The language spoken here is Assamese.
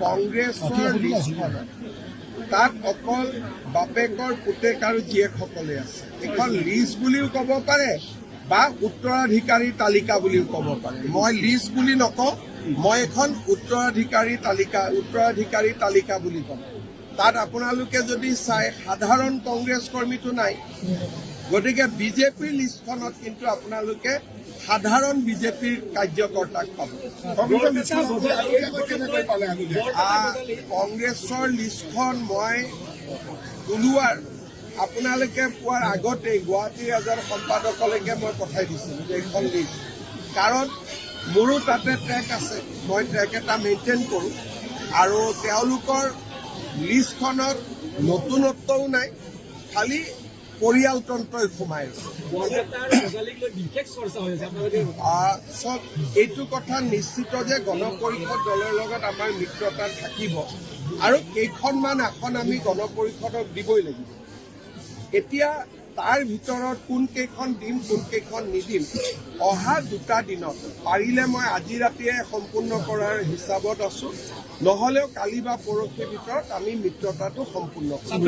কংগ্ৰেছৰ লিষ্টখনত তাত অকল বাপেকৰ পুতেক আৰু জীয়েকসকলে আছে। এখন লিষ্ট বুলিও ক'ব পাৰে বা উত্তৰাধিকাৰী তালিকা বুলিও ক'ব পাৰে। মই লিষ্ট বুলি নকওঁ, মই এখন উত্তৰাধিকাৰী তালিকা বুলি ক'ম। তাত আপোনালোকে যদি চাই সাধাৰণ কংগ্ৰেছ কৰ্মীটো নাই। গতিকে বিজেপিৰ লিষ্টখনত কিন্তু আপোনালোকে সাধাৰণ বিজেপিৰ কাৰ্যকৰ্তাক পাব। কংগ্ৰেছৰ লিষ্টখন মই ওলোৱাৰ আপোনালোকে পোৱাৰ আগতেই গুৱাহাটীৰ এজন সম্পাদকলৈকে মই পঠাই দিছিলোঁ যে এইখন লিষ্ট, কাৰণ মোৰো তাতে ট্ৰেক আছে, মই ট্ৰেক এটা মেইনটেইন কৰোঁ আৰু তেওঁলোকৰ লিষ্টখনত নতুনত্বও নাই, খালি পৰিয়ালতন্ত্ৰই সোমাই আছে। চব এইটো কথা নিশ্চিত যে গণ পৰিষদ দলৰ লগত আমাৰ মিত্ৰতা থাকিব আৰু কেইখনমান আসন আমি গণ পৰিষদক দিবই লাগিব। এতিয়া তাৰ ভিতৰত কোনকেইখন দিম কোনকেইখন নিদিম অহা 2টা দিনত পাৰিলে মই আজি ৰাতিয়ে সম্পূৰ্ণ কৰাৰ হিচাপত আছোঁ, নহ'লেও কালি বা পৰহিৰ ভিতৰত আমি মিত্ৰতাটো সম্পূৰ্ণ কৰিম।